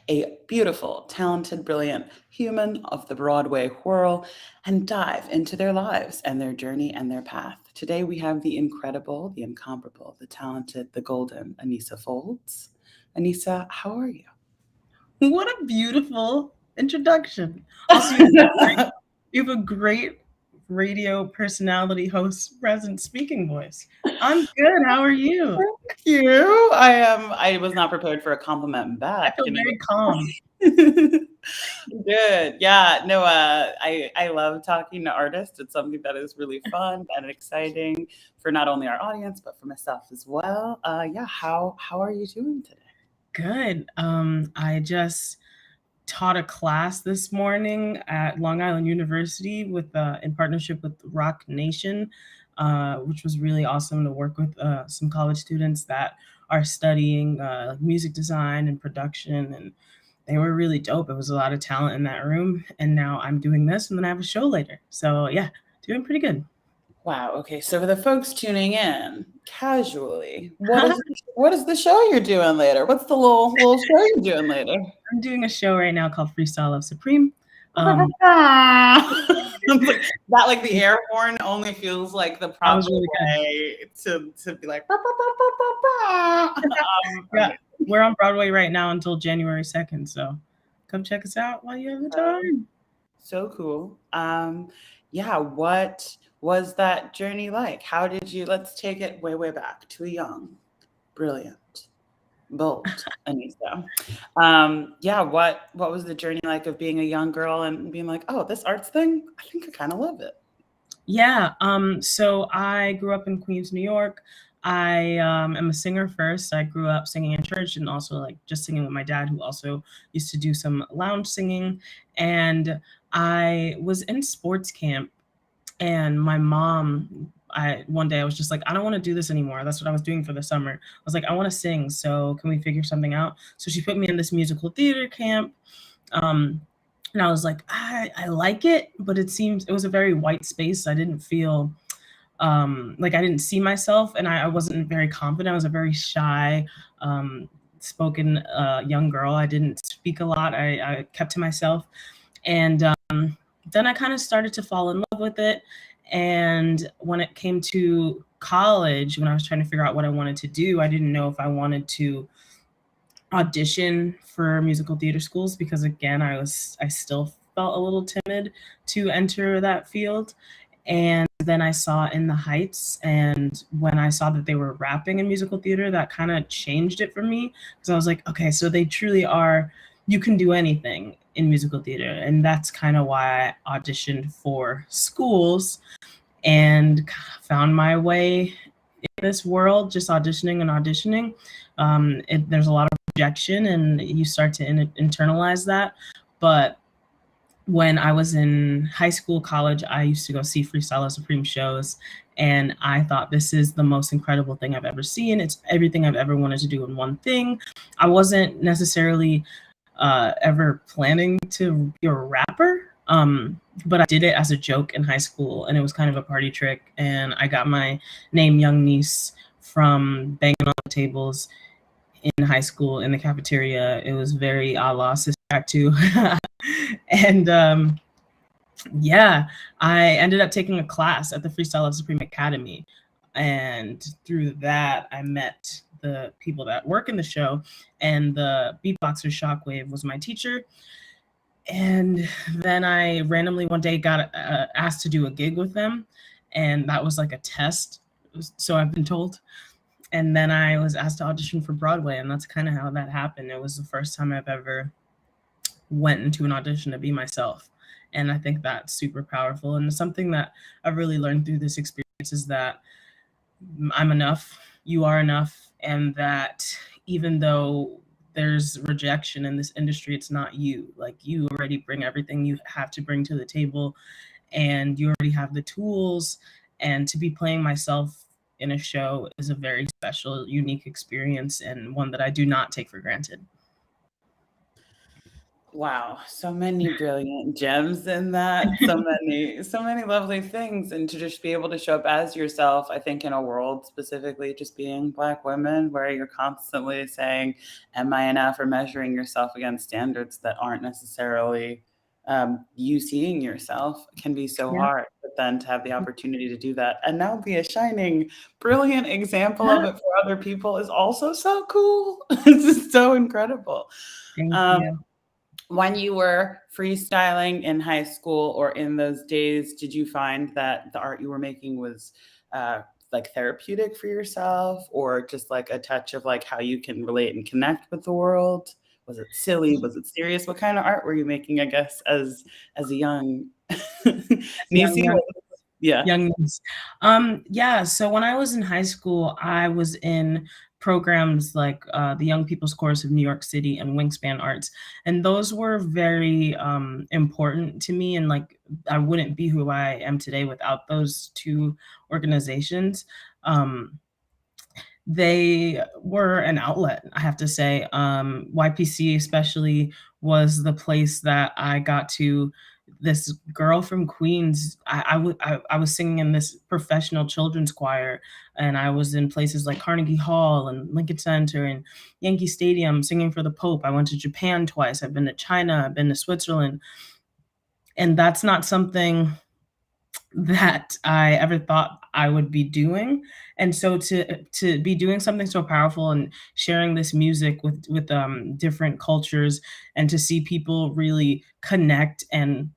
a beautiful, talented, brilliant human of the Broadway whirl, and dive into their lives and their journey and their path. Today we have the incredible, the incomparable, the talented, the golden Anissa Folds. Anissa, how are you? What a beautiful introduction. Also, you have a great radio personality host present speaking voice. I'm good. How are you? Thank you. I was not prepared for a compliment I back, feel you very calm. know. Good. Yeah. No, I love talking to artists. It's something that is really fun and exciting for not only our audience, but for myself as well. Yeah, how are you doing today? Good. I just taught a class this morning at Long Island University with in partnership with Rock Nation, which was really awesome to work with some college students that are studying like music design and production, and they were really dope. It was a lot of talent in that room, and now I'm doing this, and then I have a show later. So yeah, doing pretty good. Wow. Okay. So for the folks tuning in casually, what is the show you're doing later? What's the little show you're doing later? I'm doing a show right now called Freestyle Love Supreme. Um, It's like that, like the air horn only feels like the that proper was really good. way to be like. "Bah, bah, bah, bah, bah, bah." Yeah, Okay. we're on Broadway right now until January 2nd, so come check us out while you have the So, time. so cool. Yeah, what was that journey like? How did you, let's take it way, way back to a young, brilliant, bold Anissa. Yeah, what was the journey like of being a young girl and being like, oh, this arts thing, I think I kind of love it. Yeah, so I grew up in Queens, New York. I am a singer first. I grew up singing in church and also like just singing with my dad, who also used to do some lounge singing. And I was in sports camp, and my mom, I one day I was just like, I don't want to do this anymore. That's what I was doing for the summer. I was like, I want to sing, so can we figure something out? So she put me in this musical theater camp. Um, and I was like, I like it, but it was a very white space. I didn't feel like I didn't see myself, and I wasn't very confident. I was a very shy, spoken young girl. I didn't speak a lot. I kept to myself, and then I kind of started to fall in love with it. And when it came to college, when I was trying to figure out what I wanted to do, I didn't know if I wanted to audition for musical theater schools, because again, I still felt a little timid to enter that field. And then I saw In the Heights, and when I saw that they were rapping in musical theater, that kind of changed it for me, because I was like, okay, so they truly are, you can do anything in musical theater. And that's kind of why I auditioned for schools and found my way in this world, just auditioning and auditioning. There's a lot of rejection, and you start to internalize that. But when I was in high school, college, I used to go see Freestyle Supreme shows, and I thought this is the most incredible thing I've ever seen. It's everything I've ever wanted to do in one thing. I wasn't necessarily ever planning to be a rapper, but I did it as a joke in high school, and it was kind of a party trick. And I got my name Young Niece from banging on the tables in high school in the cafeteria. It was very a la Sister Act 2. And yeah, I ended up taking a class at the Freestyle Love Supreme Academy. And through that, I met the people that work in the show, and the beatboxer Shockwave was my teacher. And then I randomly one day got asked to do a gig with them, and that was like a test, so I've been told. And then I was asked to audition for Broadway, and that's kind of how that happened. It was the first time I've ever went into an audition to be myself. And I think that's super powerful. And something that I've really learned through this experience is that I'm enough, you are enough, and that even though there's rejection in this industry, it's not you. Like, you already bring everything you have to bring to the table, and you already have the tools. And to be playing myself in a show is a very special, unique experience, and one that I do not take for granted. Wow, so many brilliant gems in that, so many lovely things, and to just be able to show up as yourself, I think in a world specifically just being Black women where you're constantly saying, "Am I enough?" or measuring yourself against standards that aren't necessarily, you seeing yourself can be so Yeah. hard, but then to have the opportunity to do that and now be a shining, brilliant example of it for other people is also so cool. It's just so incredible. Thank Um you. when you were freestyling in high school or in those days, did you find that the art you were making was like therapeutic for yourself or just like a touch of like how you can relate and connect with the world? Was it silly? Was it serious? What kind of art were you making, I guess, as a young As Nisi? Yeah. young. Yeah, so when I was in high school, I was in programs like the Young People's Chorus of New York City and Wingspan Arts, and those were very important to me. And like, I wouldn't be who I am today without those two organizations. Um, they were an outlet, I have to say. YPC especially was the place that I got to. This girl from Queens, I was singing in this professional children's choir, and I was in places like Carnegie Hall and Lincoln Center and Yankee Stadium singing for the Pope. I went to Japan twice. I've been to China. I've been to Switzerland, and that's not something that I ever thought I would be doing. And so to be doing something so powerful and sharing this music with different cultures, and to see people really connect, and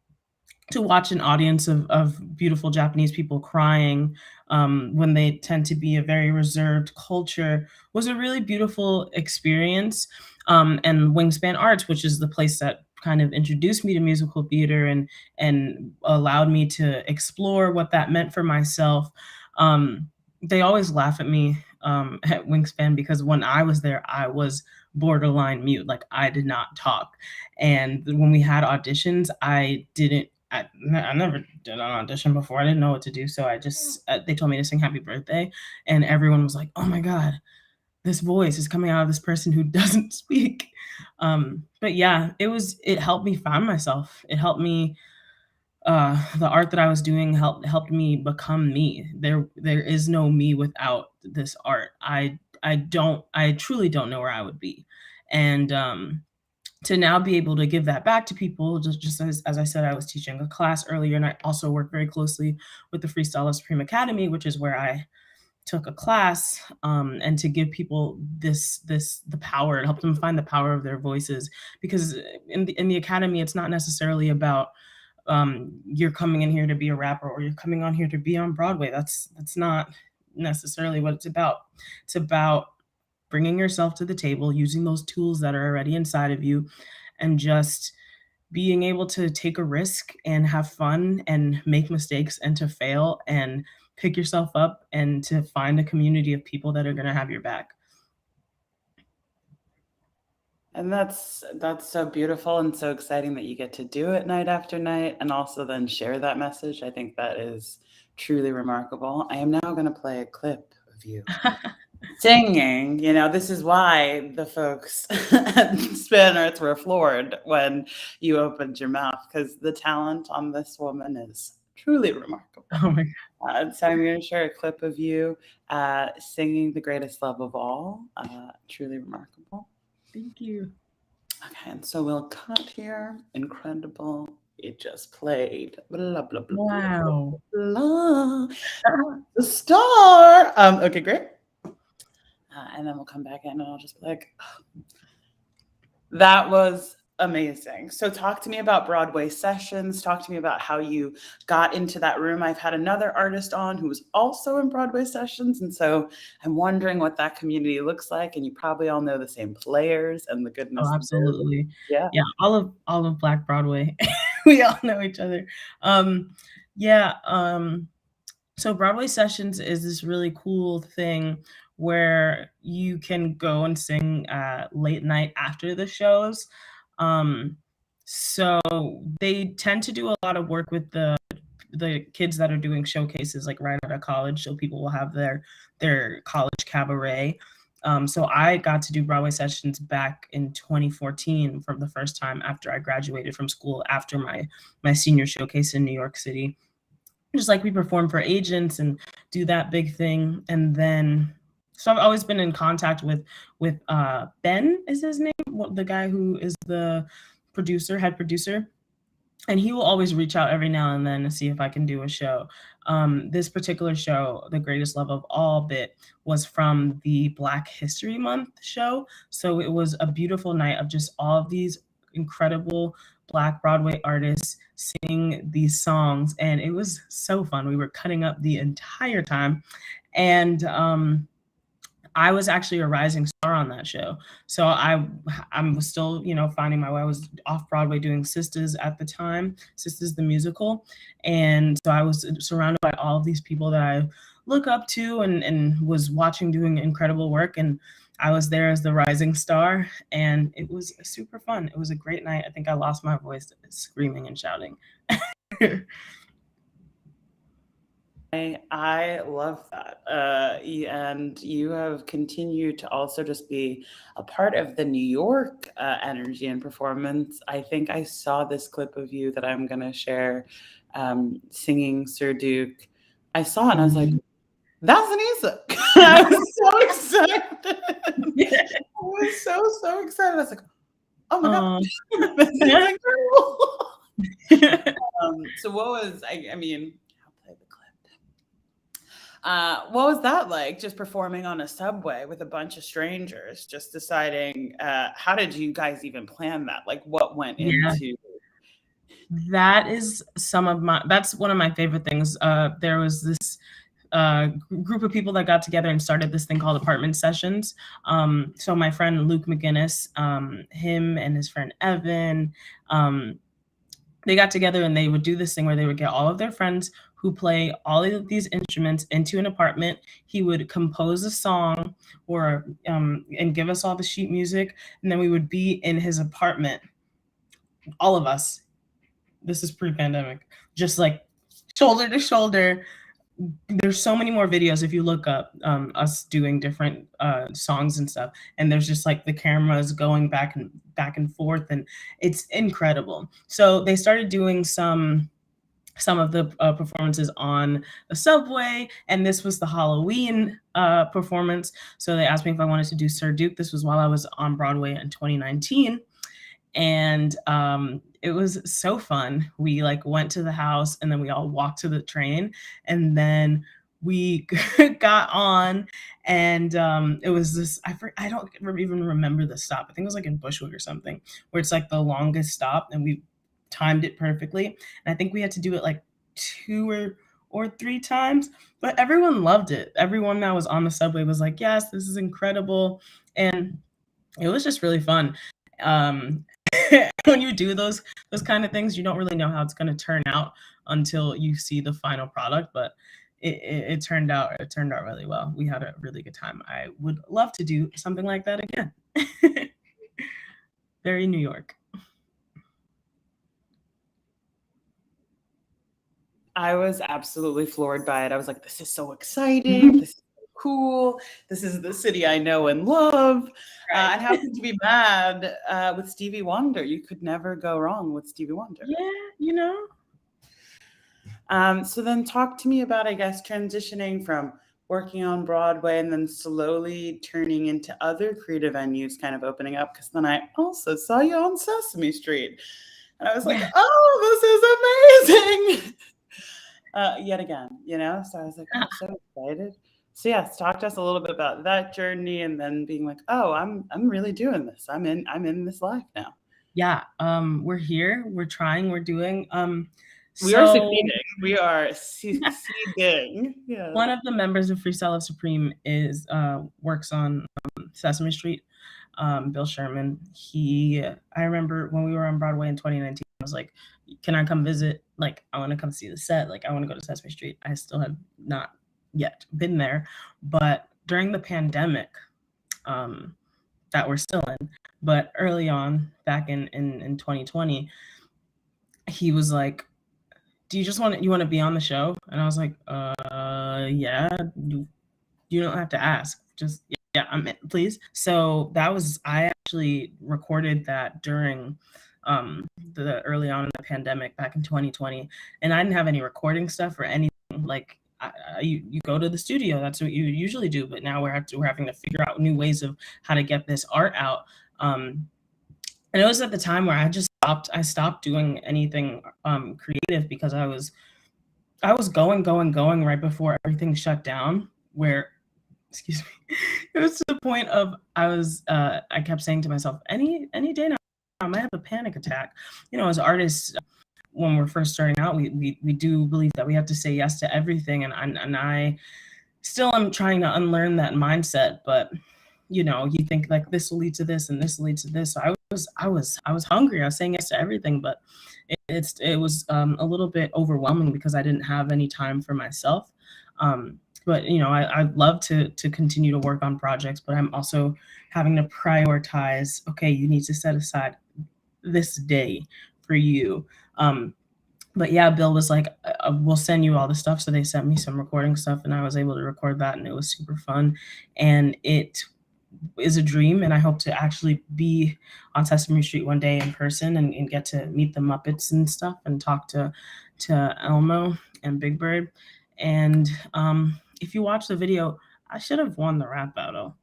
to watch an audience of beautiful Japanese people crying when they tend to be a very reserved culture was a really beautiful experience. And Wingspan Arts, which is the place that kind of introduced me to musical theater and allowed me to explore what that meant for myself. They always laugh at me at Wingspan because when I was there, I was borderline mute. Like, I did not talk. And when we had auditions, I never did an audition before. I didn't know what to do, so I just they told me to sing Happy Birthday, and everyone was like, "Oh my god, this voice is coming out of this person who doesn't speak." But yeah, it helped me find myself. It helped me the art that I was doing helped me become me. There is no me without this art. I truly don't know where I would be. And to now be able to give that back to people, just as I said, I was teaching a class earlier, and I also work very closely with the Freestyle Supreme Academy, which is where I took a class, and to give people the power and help them find the power of their voices. Because in the academy, it's not necessarily about you're coming in here to be a rapper, or you're coming on here to be on Broadway. That's not necessarily what it's about. It's about bringing yourself to the table, using those tools that are already inside of you, and just being able to take a risk and have fun and make mistakes and to fail and pick yourself up and to find a community of people that are going to have your back. And that's so beautiful and so exciting that you get to do it night after night and also then share that message. I think that is truly remarkable. I am now going to play a clip of you singing. You know, this is why the folks at Spin Arts were floored when you opened your mouth because the talent on this woman is truly remarkable. Oh my So I'm going to share a clip of you singing "The Greatest Love of All." Truly remarkable. Thank you. Okay, and so we'll cut here. Incredible. It just played. Blah, blah, blah, blah, Wow. blah. The star. Okay, great. And then we'll come back in and I'll just be like, that was amazing. So talk to me about Broadway sessions. Talk to me about how you got into that room. I've had another artist on who was also in Broadway sessions. And so I'm wondering what that community looks like. And you probably all know the same players and the goodness. Oh, absolutely. Yeah. Yeah, all of Black Broadway. We all know each other. Yeah, so Broadway Sessions is this really cool thing where you can go and sing late night after the shows. Um, so they tend to do a lot of work with the kids that are doing showcases like right out of college. So people will have their college cabaret. So I got to do Broadway sessions back in 2014 for the first time after I graduated from school after my senior showcase in New York City. Just like we perform for agents and do that big thing. And then so I've always been in contact with Ben is his name, the guy who is the head producer, and he will always reach out every now and then to see if I can do a show. This particular show, The Greatest Love of All bit, was from the Black History Month show. So it was a beautiful night of just all of these incredible Black Broadway artists singing these songs. And it was so fun. We were cutting up the entire time. And I was actually a rising star on that show. So I was still, finding my way. I was off Broadway doing Sisters at the time, Sisters the musical. And so I was surrounded by all of these people that I look up to and was watching doing incredible work. And I was there as the rising star, and it was super fun. It was a great night. I think I lost my voice screaming and shouting. I love that. And you have continued to also just be a part of the New York energy and performance. I think I saw this clip of you that I'm going to share singing Sir Duke. I saw it and I was like, that's Anissa. I was so excited. I was so excited. I was like, oh my God. This is incredible. So what was, I mean, I'll play the clip. What was that like, just performing on a subway with a bunch of strangers, just deciding, how did you guys even plan that? Like what went into? That's one of my favorite things. There was this group of people that got together and started this thing called Apartment Sessions. So my friend Luke McGinnis, him and his friend Evan, they got together and they would do this thing where they would get all of their friends who play all of these instruments into an apartment. He would compose a song or and give us all the sheet music, and then we would be in his apartment, all of us. This is pre-pandemic, just like shoulder to shoulder. There's so many more videos if you look up us doing different songs and stuff, and there's just like the cameras going back and forth, and it's incredible. So they started doing some of the performances on the subway, and this was the Halloween performance. So they asked me if I wanted to do Sir Duke. This was while I was on Broadway in 2019. And it was so fun. We like went to the house and then we all walked to the train, and then we got on, and it was this, I don't even remember the stop. I think it was like in Bushwick or something, where it's like the longest stop, and we timed it perfectly. And I think we had to do it like 2 or 3 times, but everyone loved it. Everyone that was on the subway was like, yes, this is incredible. And it was just really fun. When you do those kind of things, you don't really know how it's going to turn out until you see the final product, but it turned out really well. We had a really good time. I would love to do something like that again. Very New York. I was absolutely floored by it. I was like, this is so exciting. This is so cool. This is the city I know and love. And happened to be mad with Stevie Wonder. You could never go wrong with Stevie Wonder. Yeah, So then talk to me about, I guess, transitioning from working on Broadway and then slowly turning into other creative venues kind of opening up, because then I also saw you on Sesame Street. And I was like, oh, this is amazing. Yet again, so I was like, I'm so excited. So yes, talk to us a little bit about that journey, and then being like, oh, I'm really doing this. I'm in this life now. Yeah, we're here. We're trying. We're doing. We are succeeding. We are succeeding. Yeah. One of the members of Freestyle of Supreme works on Sesame Street. Bill Sherman. I remember when we were on Broadway in 2019. I was like, can I come visit? Like, I want to come see the set. Like, I want to go to Sesame Street. I still have not yet been there, but during the pandemic, that we're still in, but early on, back in 2020, he was like, do you want to be on the show? And I was like, yeah, you don't have to ask. Just, yeah. Yeah, please. So that was I actually recorded that during the early on in the pandemic back in 2020, and I didn't have any recording stuff or anything. Like you go to the studio, that's what you usually do, but now we're having to figure out new ways of how to get this art out. And it was at the time where I stopped doing anything creative because I was going right before everything shut down, where excuse me, it was to the point of I kept saying to myself, any day now I might have a panic attack. You know, as artists, when we're first starting out, we do believe that we have to say yes to everything, and I still am trying to unlearn that mindset. But you know, you think like this will lead to this and this will lead to this. So I was hungry. I was saying yes to everything, but it was a little bit overwhelming because I didn't have any time for myself. But you know, I'd love to continue to work on projects, but I'm also having to prioritize. Okay, you need to set aside this day for you. But yeah, Bill was like, "We'll send you all the stuff." So they sent me some recording stuff, and I was able to record that, and it was super fun. And it is a dream, and I hope to actually be on Sesame Street one day in person and get to meet the Muppets and stuff and talk to Elmo and Big Bird. And if you watch the video, I should have won the rap battle.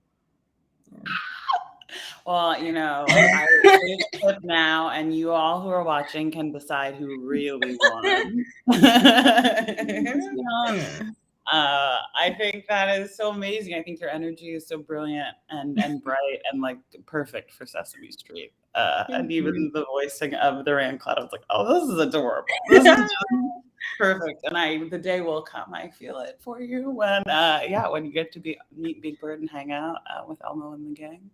Well, you know, I say the clip now, and you all who are watching can decide who really won. I think that is so amazing. I think your energy is so brilliant and bright and like perfect for Sesame Street. And even the voicing of the rain cloud, I was like, oh, this is adorable. This is just perfect. And the day will come. I feel it for you when, when you get to meet Big Bird and hang out with Elmo and the gang.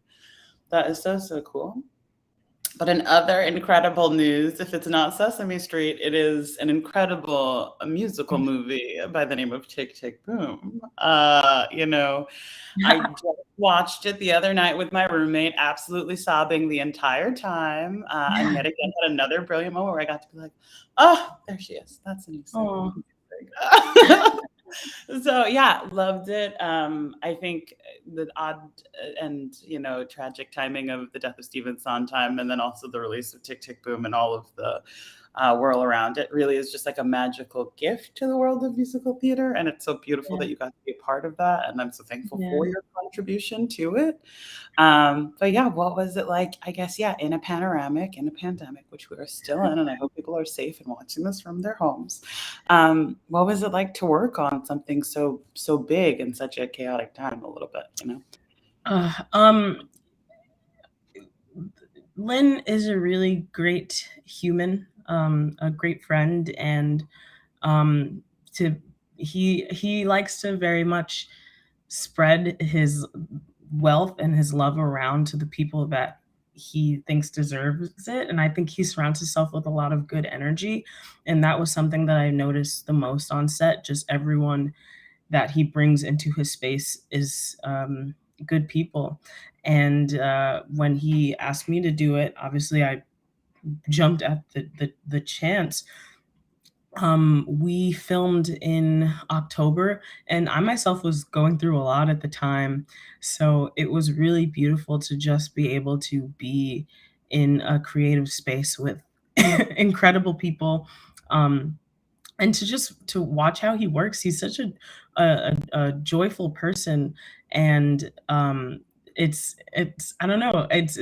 That is so, so cool. But in other incredible news, if it's not Sesame Street, it is an incredible musical movie by the name of Tick, Tick, Boom. You know, I just watched it the other night with my roommate, absolutely sobbing the entire time. And yet again, had another brilliant moment where I got to be like, oh, there she is. That's a new song. So yeah, loved it. I think the odd and tragic timing of the death of Stephen Sondheim, and then also the release of Tick Tick Boom and all of the whirl around it, really is just like a magical gift to the world of musical theater, and it's so beautiful that you got to be a part of that, and I'm so thankful for your contribution to it. But yeah, what was it like? I guess in a pandemic, which we are still in, and I hope people are safe and watching this from their homes. What was it like to work on something so big in such a chaotic time? A little bit, Lynn is a really great human, a great friend, and he likes to very much spread his wealth and his love around to the people that he thinks deserves it. And I think he surrounds himself with a lot of good energy. And that was something that I noticed the most on set. Just everyone that he brings into his space is good people. And when he asked me to do it, obviously I jumped at the chance. We filmed in October, and I myself was going through a lot at the time. So it was really beautiful to just be able to be in a creative space with incredible people. And to watch how he works. He's such a joyful person, and it's I don't know. It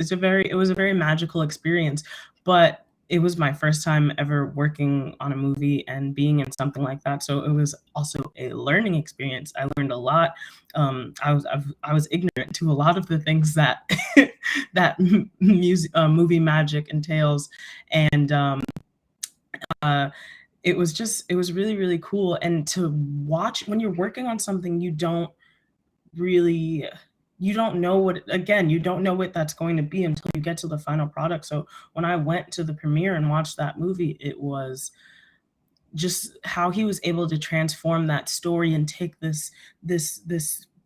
was a very magical experience, but it was my first time ever working on a movie and being in something like that. So it was also a learning experience. I learned a lot. I was ignorant to a lot of the things that that movie magic entails, and it was really, really cool. And to watch when you're working on something, you don't know what that's going to be until you get to the final product. So when I went to the premiere and watched that movie, it was just how he was able to transform that story and take this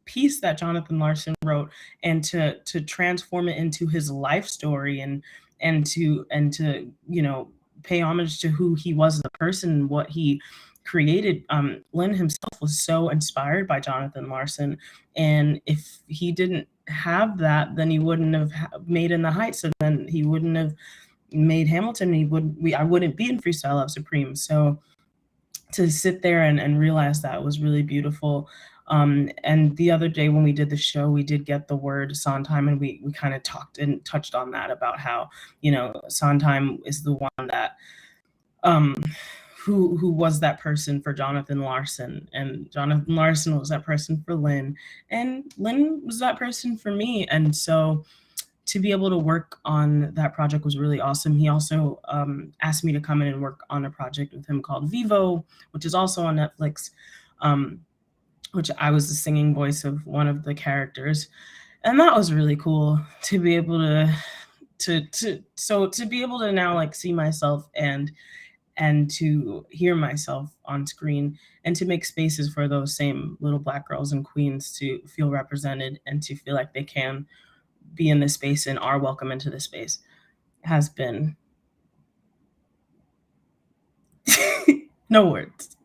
piece that Jonathan Larson wrote and to transform it into his life story and to pay homage to who he was as a person and what he created. Lynn himself was so inspired by Jonathan Larson, and if he didn't have that, then he wouldn't have made In the Heights, so then he wouldn't have made Hamilton. I wouldn't be in Freestyle Love Supreme. So to sit there and realize that was really beautiful. And the other day when we did the show, we did get the word Sondheim, and we kind of talked and touched on that about how, you know, Sondheim is the one that um, who was that person for Jonathan Larson, and Jonathan Larson was that person for Lynn, and Lynn was that person for me. And so to be able to work on that project was really awesome. He also asked me to come in and work on a project with him called Vivo, which is also on Netflix, which I was the singing voice of one of the characters. And that was really cool to be able to be able to now like see myself and to hear myself on screen, and to make spaces for those same little Black girls and queens to feel represented and to feel like they can be in this space and are welcome into this space, has been no words.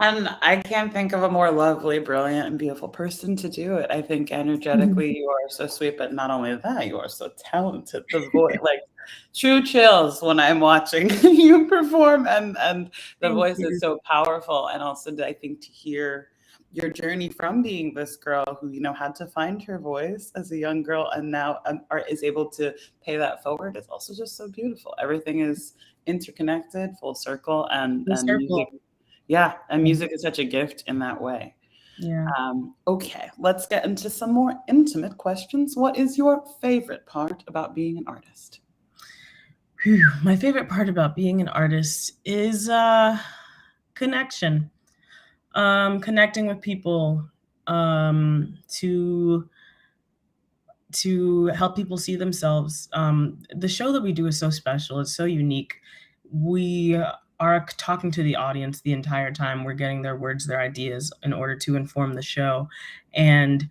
And I can't think of a more lovely, brilliant, and beautiful person to do it. I think energetically you are so sweet, but not only that, you are so talented. The voice, like true chills when I'm watching you perform, and the Thank voice is you. so powerful. And also, I think to hear your journey from being this girl who had to find her voice as a young girl, and now is able to pay that forward is also just so beautiful. Everything is interconnected, full circle, and The music. circle. Yeah, and music is such a gift in that way. Yeah. Okay, let's get into some more intimate questions. What is your favorite part about being an artist? Whew. My favorite part about being an artist is connection. Connecting with people, to help people see themselves. The show that we do is so special. It's so unique. We are talking to the audience the entire time. We're getting their words, their ideas in order to inform the show. And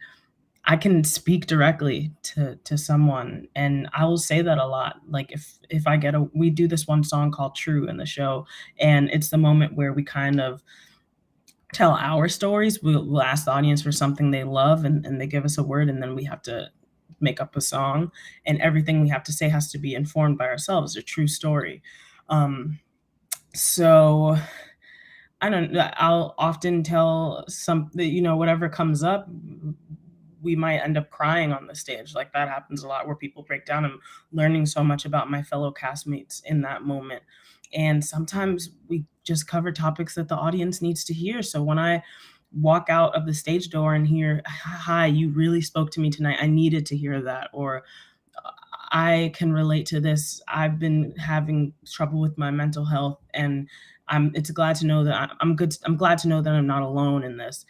I can speak directly to someone, and I will say that a lot. Like if I get we do this one song called True in the show, and it's the moment where we kind of tell our stories. We'll ask the audience for something they love, and they give us a word, and then we have to make up a song, and everything we have to say has to be informed by ourselves, a true story. So I don't know. I'll often tell whatever comes up, we might end up crying on the stage. Like that happens a lot where people break down. I'm learning so much about my fellow castmates in that moment. And sometimes we just cover topics that the audience needs to hear. So when I walk out of the stage door and hear, "Hi, you really spoke to me tonight. I needed to hear that," or "I can relate to this. I've been having trouble with my mental health, and it's glad to know that I'm good. I'm glad to know that I'm not alone in this."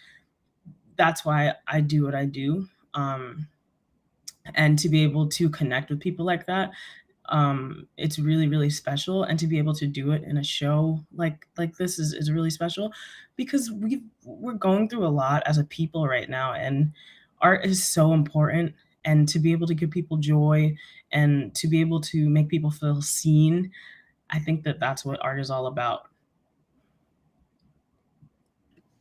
That's why I do what I do. And to be able to connect with people like that, it's really, really special. And to be able to do it in a show like this is really special, because we're going through a lot as a people right now, and art is so important. And to be able to give people joy and to be able to make people feel seen, I think that that's what art is all about.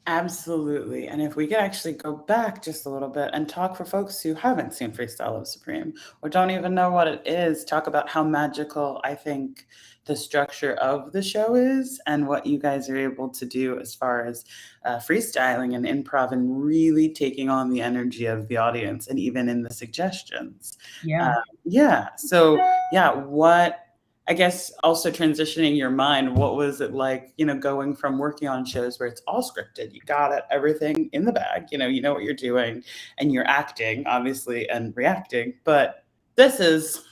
Absolutely. And if we could actually go back just a little bit and talk for folks who haven't seen Freestyle of Supreme or don't even know what it is, talk about how magical I think the structure of the show is and what you guys are able to do as far as freestyling and improv and really taking on the energy of the audience and even in the suggestions. Yeah. Yeah. So, yeah, what I guess also transitioning your mind, what was it like, going from working on shows where it's all scripted, you got it, everything in the bag, you know what you're doing and you're acting, obviously, and reacting. But this is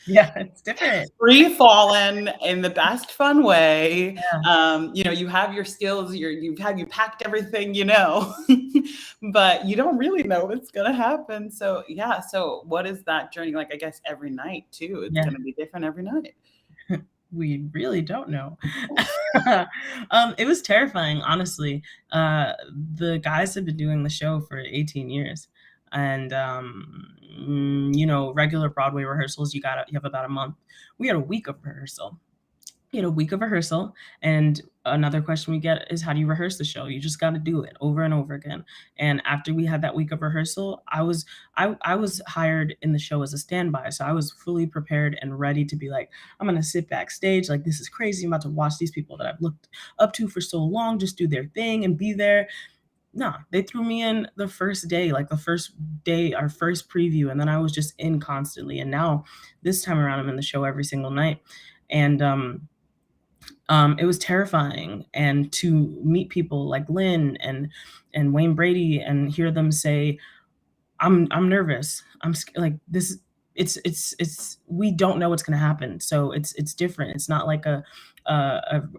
Yeah, it's different. free fallen in the best fun way. Yeah. You have your skills, you packed everything, but you don't really know what's gonna happen. So yeah, so what is that journey like? I guess every night too. It's Yeah. gonna be different every night. We really don't know. It was terrifying, honestly. The guys have been doing the show for 18 years, and regular Broadway rehearsals, you have about a month. We had a week of rehearsal, you know, week of rehearsal. And another question we get is, how do you rehearse the show? You just got to do it over and over again. And after we had that week of rehearsal, I was hired in the show as a standby, so I was fully prepared and ready to be like, I'm gonna sit backstage, like this is crazy. I'm about to watch these people that I've looked up to for so long just do their thing and be there. No, they threw me in the first day, like the first day, our first preview, and then I was just in constantly. And now this time around, I'm in the show every single night. And it was terrifying. And to meet people like Lynn and Wayne Brady and hear them say, I'm nervous. Like this. It's we don't know what's gonna happen, so it's different. It's not like a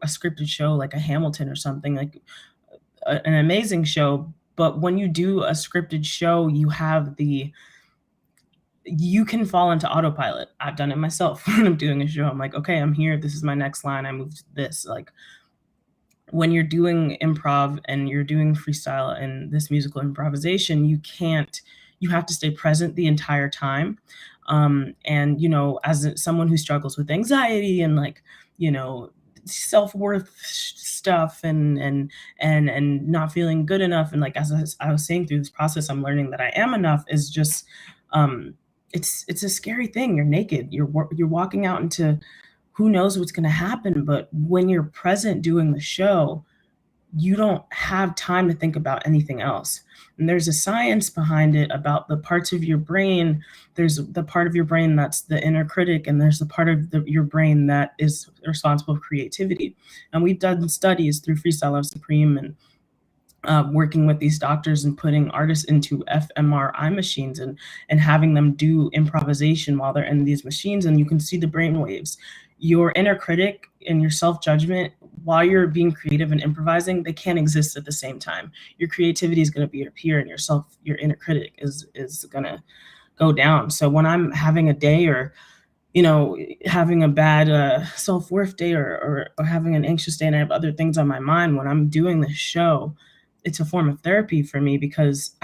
scripted show like a Hamilton or something, like an amazing show. But when you do a scripted show, you can fall into autopilot. I've done it myself when I'm doing a show. I'm like, okay, I'm here. This is my next line. I moved to this. Like when you're doing improv and you're doing freestyle and this musical improvisation, you have to stay present the entire time. And, you know, as someone who struggles with anxiety and like, you know, self-worth stuff and not feeling good enough. And like, as I was saying through this process, I'm learning that I am enough is just, um, it's a scary thing. You're naked. You're walking out into who knows what's going to happen. But when you're present doing the show, you don't have time to think about anything else. And there's a science behind it about the parts of your brain. There's the part of your brain that's the inner critic, and there's the part of your brain that is responsible for creativity. And we've done studies through Freestyle Love Supreme and working with these doctors and putting artists into fMRI machines and having them do improvisation while they're in these machines, and you can see the brain waves. Your inner critic and your self-judgment while you're being creative and improvising, they can't exist at the same time. Your creativity is going to be up here and your inner critic is going to go down. So when I'm having a day or, you know, having a bad self-worth day or having an anxious day and I have other things on my mind, when I'm doing this show, it's a form of therapy for me because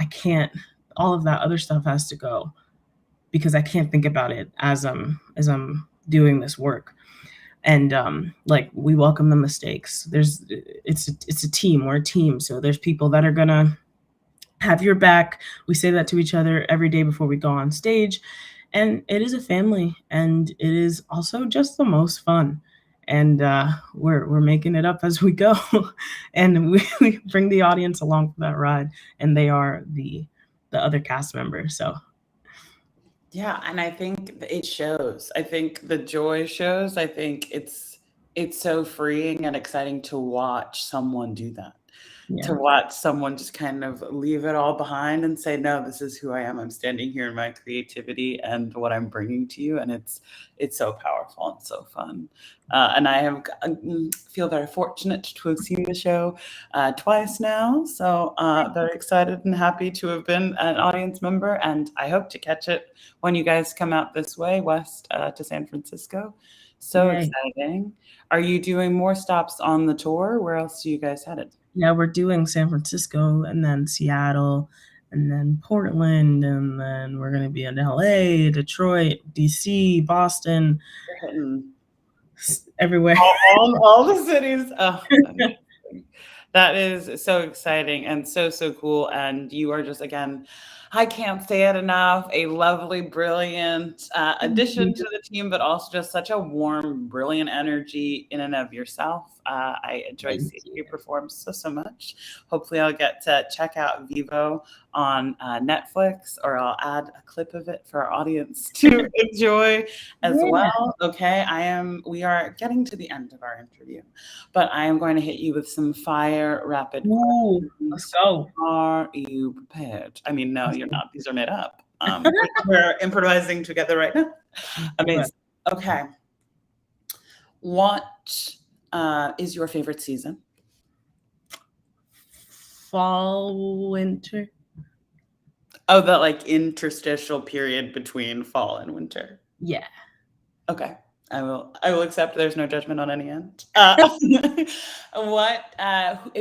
all of that other stuff has to go because I can't think about it as I'm doing this work. And like we welcome the mistakes. It's a team. We're a team. So there's people that are gonna have your back. We say that to each other every day before we go on stage. And it is a family, and it is also just the most fun. And we're making it up as we go, and we bring the audience along for that ride, and they are the other cast members. So Yeah, and I think it shows. I think the joy shows. I think it's so freeing and exciting to watch someone do that. To yeah, watch someone just kind of leave it all behind and say, "No, this is who I am. I'm standing here in my creativity and what I'm bringing to you," and it's so powerful and so fun. And I have feel very fortunate to have seen the show twice now, so very excited and happy to have been an audience member, and I hope to catch it when you guys come out this way west to San Francisco. So yay. exciting! Are you doing more stops on the tour? Where else are you guys headed? Yeah, we're doing San Francisco and then Seattle and then Portland and then we're gonna be in LA, Detroit, DC, Boston, You're hitting everywhere. all the cities. Oh, amazing. That is so exciting and so, so cool. And you are just, again, I can't say it enough, a lovely, brilliant addition to the team, but also just such a warm, brilliant energy in and of yourself. I enjoy Thank seeing you. you perform so, so much. Hopefully, I'll get to check out Vivo on Netflix, or I'll add a clip of it for our audience to enjoy as Yeah. well. Okay, we are getting to the end of our interview, but I am going to hit you with some fire rapid Ooh, let's questions. go. Are you prepared? I mean, no, you're not. These are made up. We're improvising together right now. Amazing. Okay. What is your favorite season? Fall, winter. Oh, the like interstitial period between fall and winter. Yeah. Okay. I will accept there's no judgment on any end. If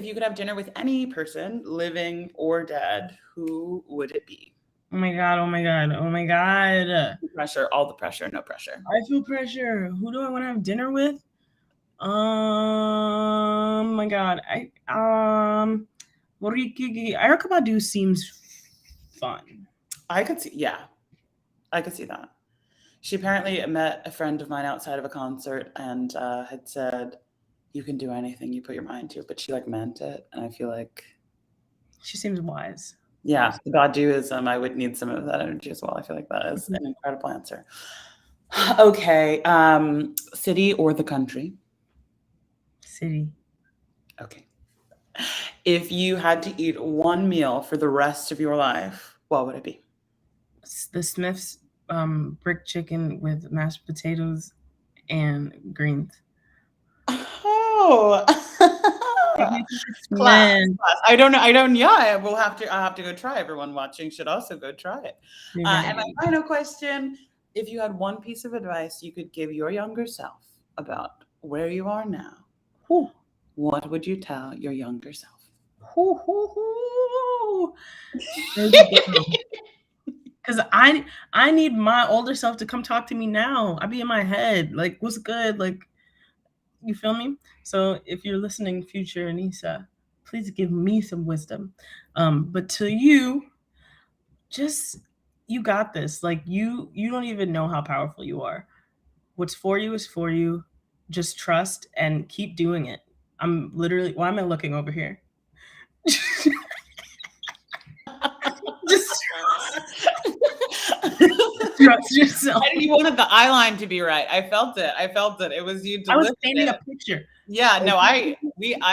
you could have dinner with any person, living or dead, who would it be? Oh my god, oh my god, oh my god. Pressure, all the pressure, no pressure. I feel pressure. Who do I want to have dinner with? My God, Erykah Badu seems fun. I could see that. She apparently met a friend of mine outside of a concert and had said, "You can do anything you put your mind to," but she like meant it, and I feel like She seems wise. yeah, the Baduism. I would need some of that energy as well. I feel like that is an incredible answer. Okay, city or the country? City. Okay. If you had to eat one meal for the rest of your life, what would it be? The Smiths brick chicken with mashed potatoes and greens. Oh, class, Man, class. I don't know. I don't. Yeah, I'll have to go try. Everyone watching should also go try it. you're And right. my final question: if you had one piece of advice you could give your younger self about where you are now, Whew. what would you tell your younger self? Whew, whew, whew. Because I need my older self to come talk to me now. I be in my head like, what's good? Like, you feel me? So if you're listening, future Anissa, please give me some wisdom. But to you, just you got this. Like you don't even know how powerful you are. What's for you is for you. Just trust and keep doing it. I'm literally, why am I looking over here? Just trust yourself. You wanted the eye line to be right. I felt it. I felt it. It was you. I was Delicious. painting a picture. Yeah, no, I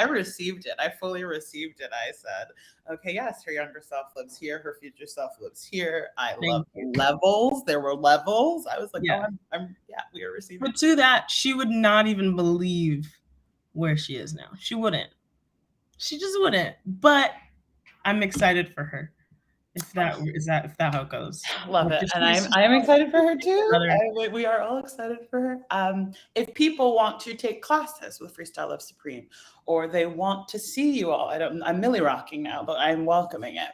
received it. I fully received it. I said, okay, yes, her younger self lives here, her future self lives here. I love levels. There were levels. I was like, Yeah. We are receiving. But to that, she would not even believe where she is now. She wouldn't. She just wouldn't. But I'm excited for her. If that how it goes. Love it. And I am excited for her too. We are all excited for her. If people want to take classes with Freestyle Love Supreme or they want to see you all, I'm Millie rocking now, but I'm welcoming it.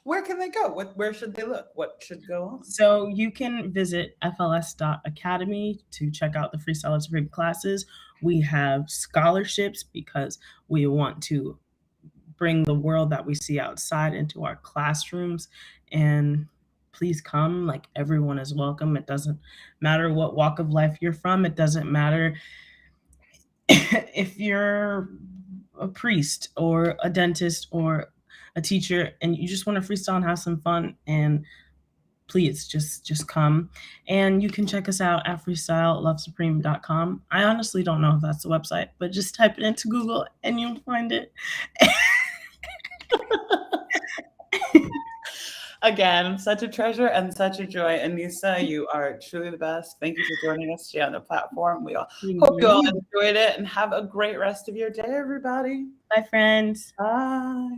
Where can they go? Where should they look? What should go on? So you can visit fls.academy to check out the Freestyle Love Supreme classes. We have scholarships because we want to bring the world that we see outside into our classrooms, and please come. Like, everyone is welcome. It doesn't matter what walk of life you're from. It doesn't matter if you're a priest or a dentist or a teacher and you just want to freestyle and have some fun, and please just come. And you can check us out at freestylelovesupreme.com. I honestly don't know if that's the website, but just type it into Google and you'll find it. Again, such a treasure and such a joy. Anissa, you are truly the best. Thank you for joining us today on the platform. We all hope you all enjoyed it and have a great rest of your day, everybody. Bye, friends. Bye.